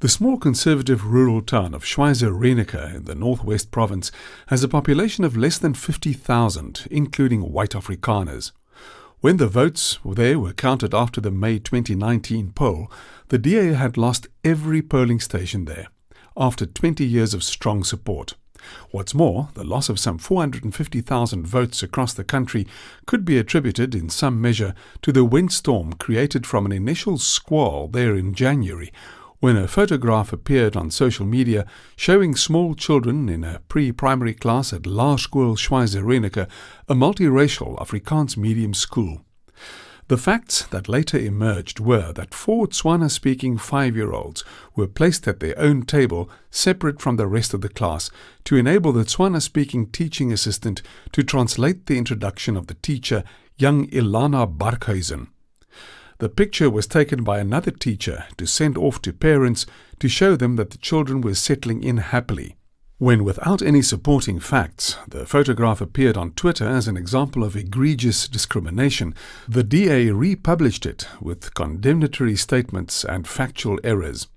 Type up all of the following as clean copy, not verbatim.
The small conservative rural town of Schweizer-Reneke in the northwest province has a population of less than 50,000, including white Afrikaners. When the votes there were counted after the May 2019 poll, the DA had lost every polling station there, after 20 years of strong support. What's more, the loss of some 450,000 votes across the country could be attributed in some measure to the windstorm created from an initial squall there in January, when a photograph appeared on social media showing small children in a pre-primary class at Laerskool Schweizer-Reneke, a multiracial Afrikaans medium school. The facts that later emerged were that 4 Tswana-speaking 5-year-olds were placed at their own table, separate from the rest of the class, to enable the Tswana-speaking teaching assistant to translate the introduction of the teacher, young Ilana Barkhuizen. The picture was taken by another teacher to send off to parents to show them that the children were settling in happily. When, without any supporting facts, the photograph appeared on Twitter as an example of egregious discrimination, the DA republished it with condemnatory statements and factual errors.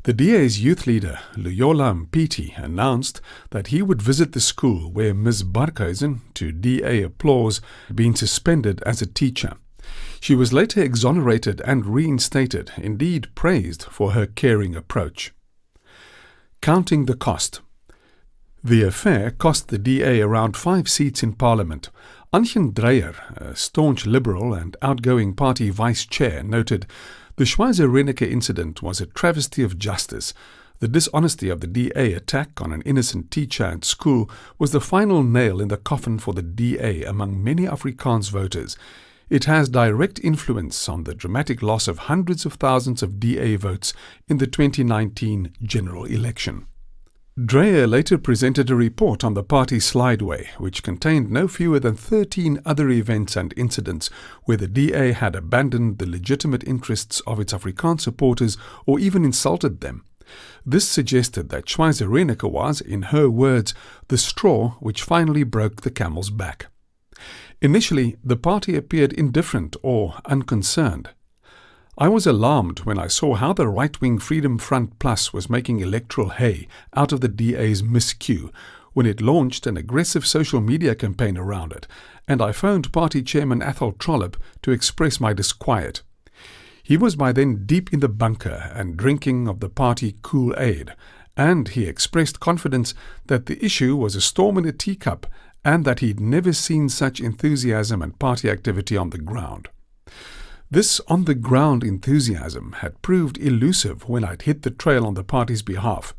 The DA's youth leader, Luyola Mpiti, announced that he would visit the school where Ms. Barkhuizen, to DA applause, had been suspended as a teacher. She was later exonerated and reinstated, indeed praised for her caring approach. Counting the cost. The affair cost the DA around 5 seats in Parliament. Antjie Dreyer, a staunch Liberal and outgoing party vice-chair, noted, "The Schweizer-Reneke incident was a travesty of justice. The dishonesty of the DA attack on an innocent teacher at school was the final nail in the coffin for the DA among many Afrikaans voters. It has direct influence on the dramatic loss of hundreds of thousands of DA votes in the 2019 general election." Dreyer later presented a report on the party's slideway, which contained no fewer than 13 other events and incidents where the DA had abandoned the legitimate interests of its Afrikaans supporters or even insulted them. This suggested that Schweizer-Reneke was, in her words, the straw which finally broke the camel's back. Initially, the party appeared indifferent or unconcerned. I was alarmed when I saw how the right-wing Freedom Front Plus was making electoral hay out of the DA's miscue when it launched an aggressive social media campaign around it, and I phoned party chairman Athol Trollip to express my disquiet. He was by then deep in the bunker and drinking of the party Kool-Aid, and he expressed confidence that the issue was a storm in a teacup and that he'd never seen such enthusiasm and party activity on the ground. This on-the-ground enthusiasm had proved elusive when I'd hit the trail on the party's behalf.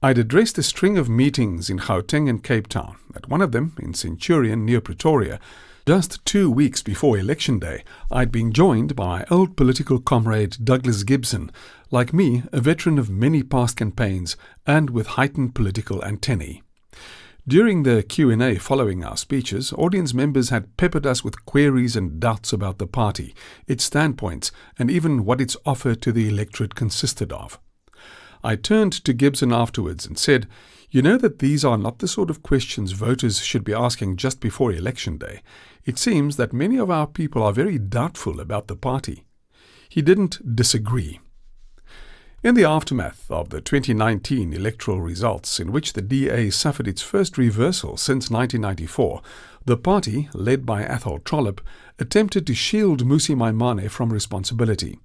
I'd addressed a string of meetings in Gauteng and Cape Town, at one of them in Centurion near Pretoria. Just 2 weeks before Election Day, I'd been joined by my old political comrade Douglas Gibson, like me, a veteran of many past campaigns and with heightened political antennae. During the Q&A following our speeches, audience members had peppered us with queries and doubts about the party, its standpoints, and even what its offer to the electorate consisted of. I turned to Gibson afterwards and said, "You know that these are not the sort of questions voters should be asking just before Election Day. It seems that many of our people are very doubtful about the party." He didn't disagree. In the aftermath of the 2019 electoral results, in which the DA suffered its first reversal since 1994, the party, led by Athol Trollip, attempted to shield Mmusi Maimane from responsibility.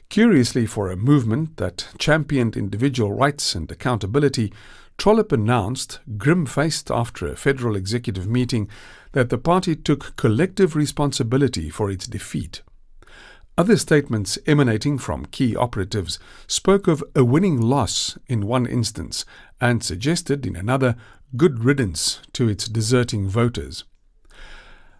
Curiously, for a movement that championed individual rights and accountability, Trollip announced, grim-faced after a federal executive meeting, that the party took collective responsibility for its defeat. Other statements emanating from key operatives spoke of a winning loss in one instance and suggested in another good riddance to its deserting voters.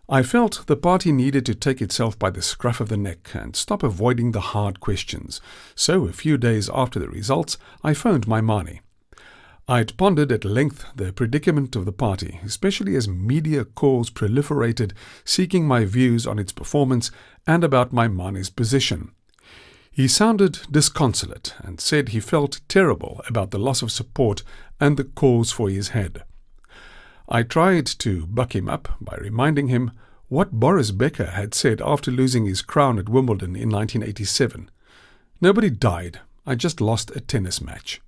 I felt the party needed to take itself by the scruff of the neck and stop avoiding the hard questions, so a few days after the results I phoned Maimane. I'd pondered at length the predicament of the party, especially as media calls proliferated, seeking my views on its performance and about Maimane's position. He sounded disconsolate and said he felt terrible about the loss of support and the calls for his head. I tried to buck him up by reminding him what Boris Becker had said after losing his crown at Wimbledon in 1987. "Nobody died. I just lost a tennis match.